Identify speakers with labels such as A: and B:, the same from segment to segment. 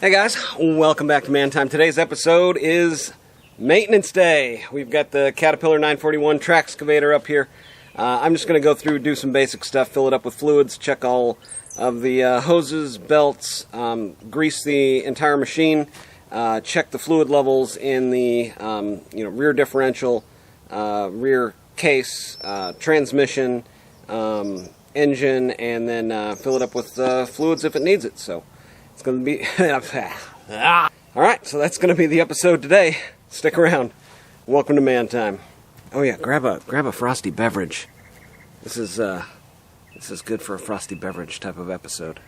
A: Hey guys, welcome back to Man Time. Today's episode is Maintenance Day. We've got the Caterpillar 941 Traxcavator up here. I'm just going to go through, do some basic stuff, fill it up with fluids, check all of the hoses, belts, grease the entire machine, check the fluid levels in the rear differential, rear case, transmission, engine, and then fill it up with fluids if it needs it. So it's going to be alright, so that's going to be the episode today. Stick around. Welcome to Man Time. Oh yeah, grab a frosty beverage. This is good for a frosty beverage type of episode.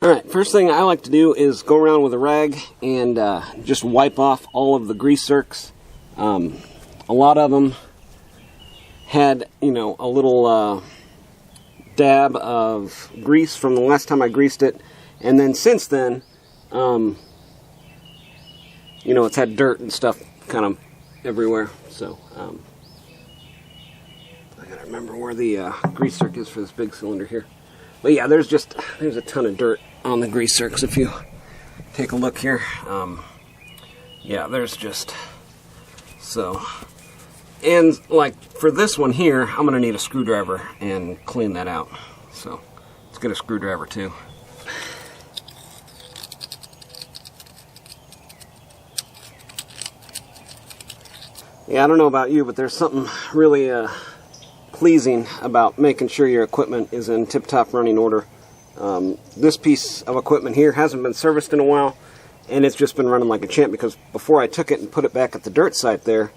A: Alright, first thing I like to do is go around with a rag and just wipe off all of the grease zerks. A lot of them had, a little dab of grease from the last time I greased it. And then since then, it's had dirt and stuff kind of everywhere. So, I gotta remember where the grease zerk is for this big cylinder here. But yeah, there's a ton of dirt on the grease zerks if you take a look here. Yeah, there's just so. And like for this one here, I'm gonna need a screwdriver and clean that out. So let's get a screwdriver too. Yeah, I don't know about you, but there's something really pleasing about making sure your equipment is in tip-top running order. This piece of equipment here hasn't been serviced in a while, and it's just been running like a champ because before I took it and put it back at the dirt site there,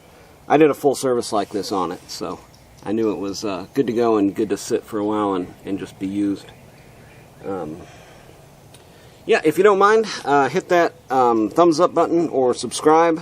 A: I did a full service like this on it, so I knew it was good to go and good to sit for a while and just be used. Yeah, if you don't mind, hit that thumbs up button or subscribe.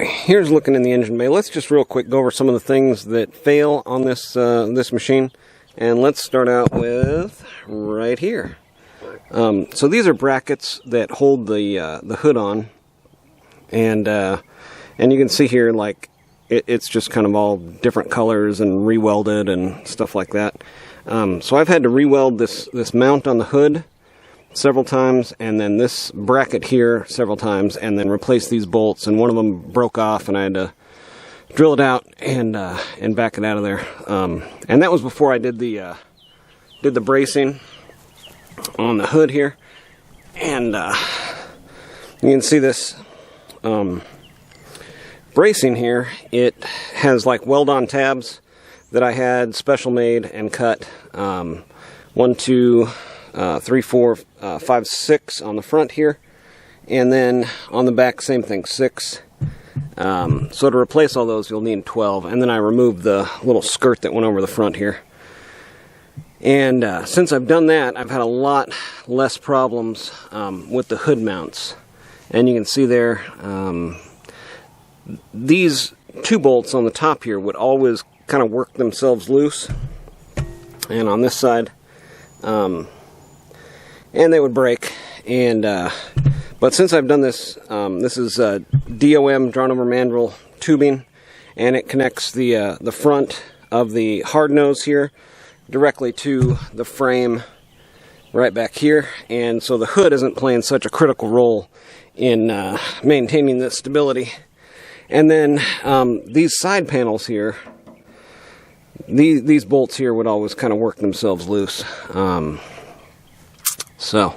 A: Here's looking in the engine bay. Let's just real quick go over some of the things that fail on this this machine, and let's start out with right here. So these are brackets that hold the hood on, and you can see here like it's just kind of all different colors and re-welded and stuff like that. So I've had to re-weld this mount on the hood several times, and then this bracket here several times, and then replace these bolts, and one of them broke off and I had to drill it out and back it out of there. And that was before I did the bracing on the hood here. And you can see this bracing here. It has like weld-on tabs that I had special made and cut. 1, 2, 3, 4, 5, 6 on the front here, and then on the back same thing, 6. So to replace all those you'll need 12, and then I removed the little skirt that went over the front here. And since I've done that, I've had a lot less problems with the hood mounts. And you can see there, these 2 bolts on the top here would always kind of work themselves loose, and on this side and they would break. And but since I've done this, this is DOM, drawn over mandrel tubing, and it connects the front of the hard nose here directly to the frame right back here, and so the hood isn't playing such a critical role in maintaining the stability And then these side panels here, these bolts here would always kind of work themselves loose. So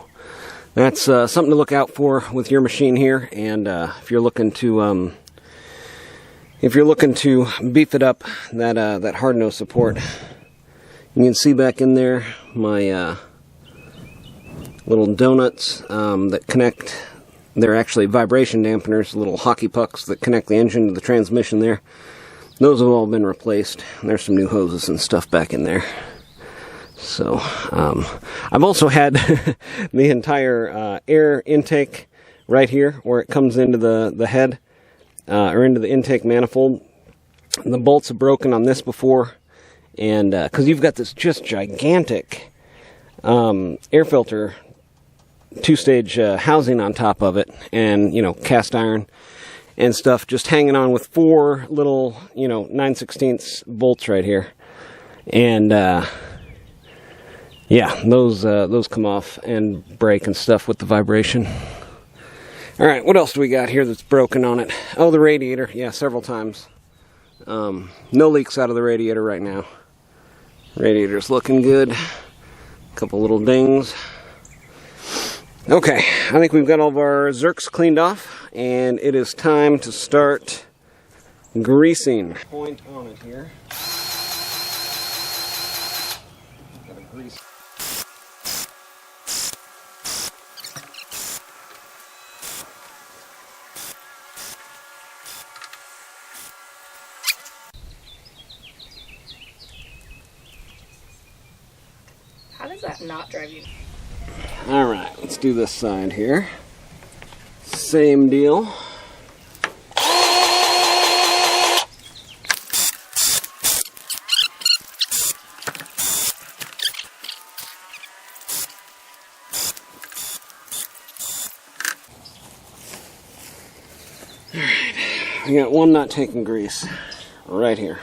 A: that's something to look out for with your machine here. And if you're looking to beef it up, that hard nose support, you can see back in there my little donuts that connect. They're actually vibration dampeners, little hockey pucks that connect the engine to the transmission there. Those have all been replaced. There's some new hoses and stuff back in there. So, I've also had the entire air intake right here, where it comes into the head, or into the intake manifold. The bolts have broken on this before, and because you've got this just gigantic air filter 2-stage housing on top of it, and cast iron and stuff just hanging on with 4 little 9/16 bolts right here, and yeah, those come off and break and stuff with the vibration. All right, what else do we got here that's broken on it? Oh, the radiator. Yeah, several times. No leaks out of the radiator right now. Radiator's looking good. A couple little dings. Okay, I think we've got all of our zerks cleaned off, and it is time to start greasing. Point on it here. Gotta grease.
B: How does that not drive you?
A: Alright, let's do this side here. Same deal. Alright, we got one not taking grease right here.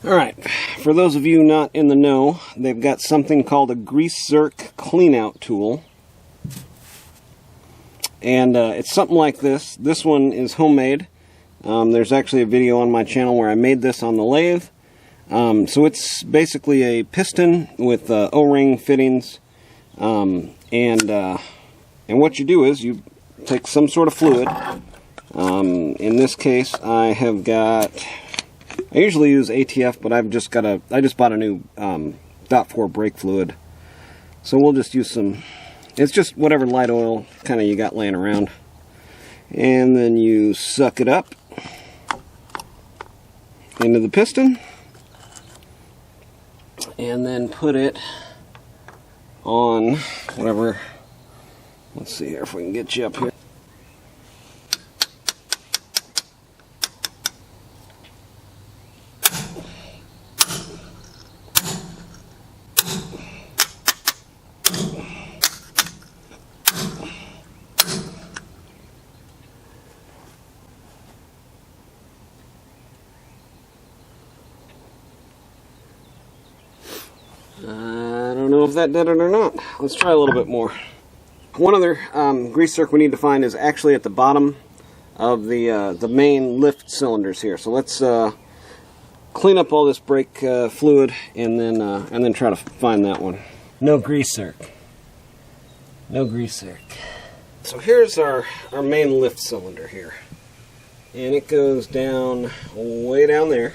A: Alright, for those of you not in the know, they've got something called a grease zerk cleanout tool. And it's something like this. This one is homemade. There's actually a video on my channel where I made this on the lathe. So it's basically a piston with O-ring fittings. And what you do is you take some sort of fluid. In this case, I usually use ATF, but I just bought a new .4 brake fluid. So we'll just use some, it's just whatever light oil kind of you got laying around. And then you suck it up into the piston. And then put it on whatever, let's see here if we can get you up here. I don't know if that did it or not. Let's try a little bit more. One other grease zerk we need to find is actually at the bottom of the main lift cylinders here. So let's clean up all this brake fluid and then try to find that one. No grease zerk. No grease zerk. So here's our main lift cylinder here, and it goes down way down there,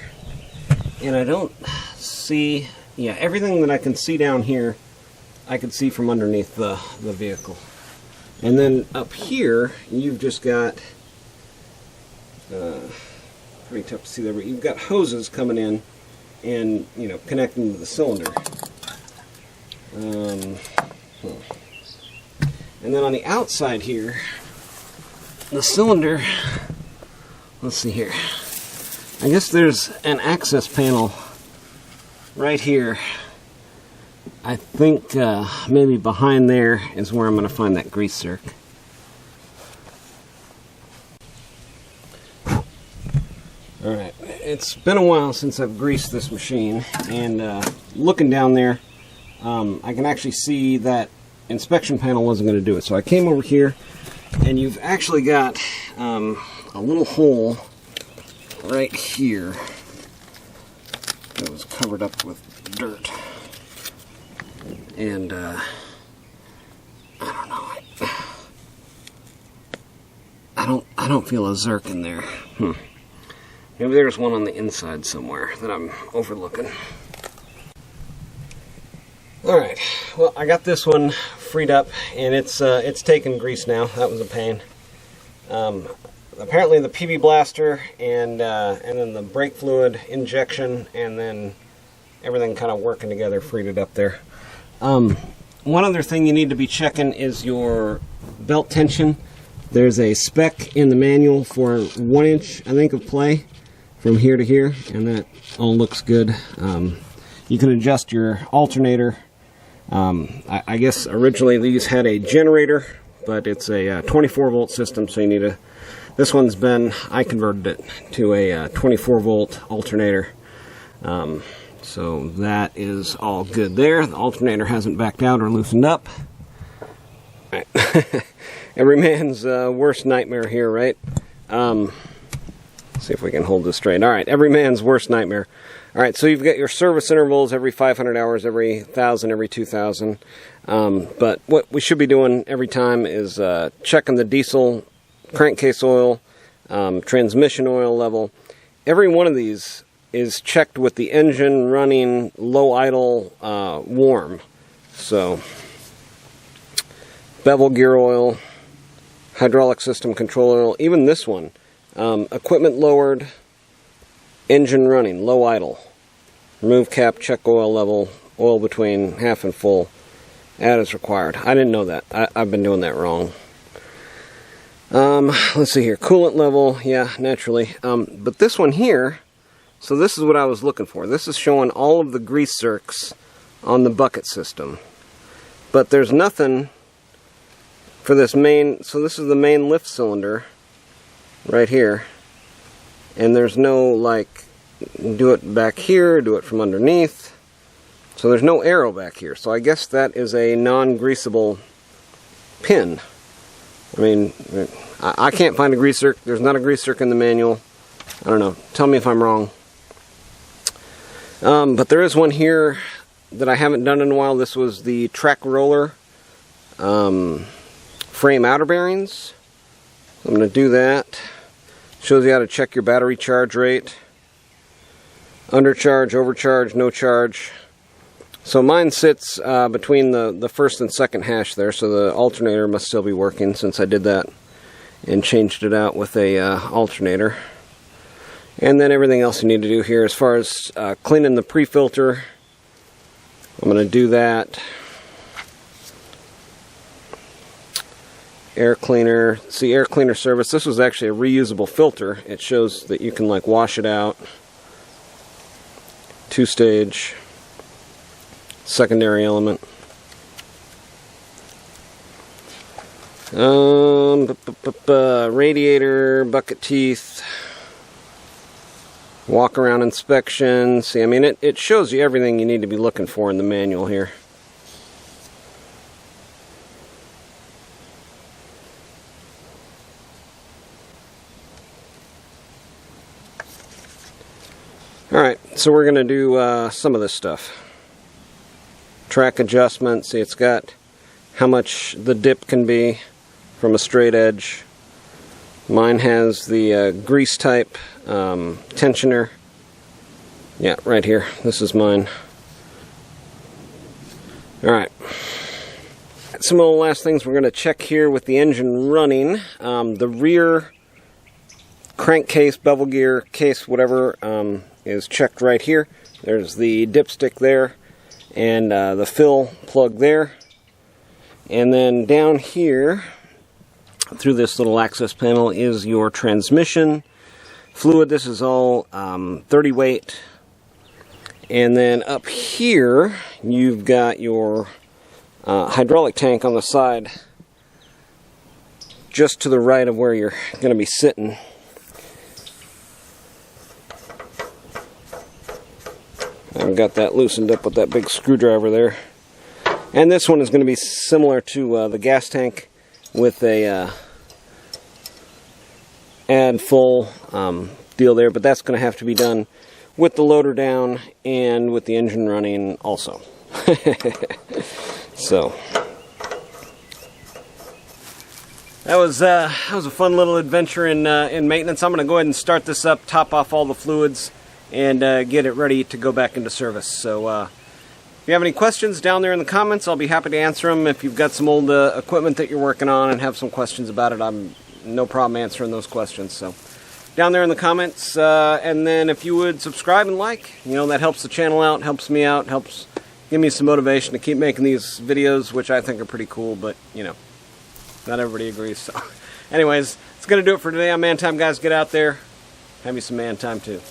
A: and I don't see. Yeah, everything that I can see down here, I can see from underneath the vehicle. And then up here, you've just got, pretty tough to see there, but you've got hoses coming in and, connecting to the cylinder. And then on the outside here, the cylinder, let's see here. I guess there's an access panel right here. I think maybe behind there is where I'm going to find that grease zerk. Alright, it's been a while since I've greased this machine, and looking down there, I can actually see that inspection panel wasn't going to do it. So I came over here, and you've actually got a little hole right here that was covered up with dirt. And I don't know. I don't feel a zerk in there. Maybe there's one on the inside somewhere that I'm overlooking. Alright, well, I got this one freed up, and it's taken grease now. That was a pain. Apparently the PB blaster and then the brake fluid injection, and then everything kind of working together freed it up there. One other thing you need to be checking is your belt tension. There's a spec in the manual for 1 inch, I think, of play from here to here, and that all looks good. You can adjust your alternator. I guess originally these had a generator, but it's a 24 volt system, so you need a, this one's been, I converted it to a 24 volt alternator. So that is all good there. The alternator hasn't backed out or loosened up. All right. Every man's worst nightmare here, right? See if we can hold this straight. All right, every man's worst nightmare. All right, so you've got your service intervals every 500 hours, every 1,000, every 2,000. But what we should be doing every time is checking the diesel crankcase oil, transmission oil level. Every one of these is checked with the engine running low idle warm. So bevel gear oil, hydraulic system control oil, even this one. Equipment lowered, engine running, low idle. Remove cap, check oil level, oil between half and full. Add as required. I didn't know that. I've been doing that wrong. Let's see here. Coolant level, yeah, naturally. But this one here, so this is what I was looking for. This is showing all of the grease zerks on the bucket system. But there's nothing for this main, so this is the main lift cylinder right here, and there's no like do it back here, do it from underneath, so there's no arrow back here. So I guess that is a non-greasable pin. I mean, I can't find a grease zerk. There's not a grease zerk in the manual. I don't know, tell me if I'm wrong. But there is one here that I haven't done in a while. This was the track roller frame outer bearings. I'm going to do that. Shows you how to check your battery charge rate. Undercharge, overcharge, no charge. So mine sits between the first and second hash there, so the alternator must still be working since I did that and changed it out with a alternator. And then everything else you need to do here as far as cleaning the pre-filter, I'm going to do that. Air cleaner, see, air cleaner service. This was actually a reusable filter. It shows that you can like wash it out. 2-stage, secondary element. Radiator, bucket teeth, walk around inspection. See, I mean, it shows you everything you need to be looking for in the manual here. Alright, so we're going to do some of this stuff. Track adjustment. See, it's got how much the dip can be from a straight edge. Mine has the grease type tensioner. Yeah, right here. This is mine. Alright. Some of the last things we're going to check here with the engine running. The rear crankcase, bevel gear, case, whatever, is checked right here. There's the dipstick there and the fill plug there. And then down here through this little access panel is your transmission fluid. This is all 30 weight. And then up here you've got your hydraulic tank on the side just to the right of where you're going to be sitting. I've got that loosened up with that big screwdriver there. And this one is going to be similar to the gas tank with a add full deal there, but that's going to have to be done with the loader down and with the engine running also. So that was a fun little adventure in maintenance. I'm going to go ahead and start this up, top off all the fluids, and get it ready to go back into service. So if you have any questions down there in the comments, I'll be happy to answer them. If you've got some old equipment that you're working on and have some questions about it, I'm no problem answering those questions. So down there in the comments, and then if you would subscribe and like, that helps the channel out, helps me out, helps give me some motivation to keep making these videos, which I think are pretty cool, but not everybody agrees. So anyways, it's going to do it for today on Man Time, guys. Get out there, have you some man time too.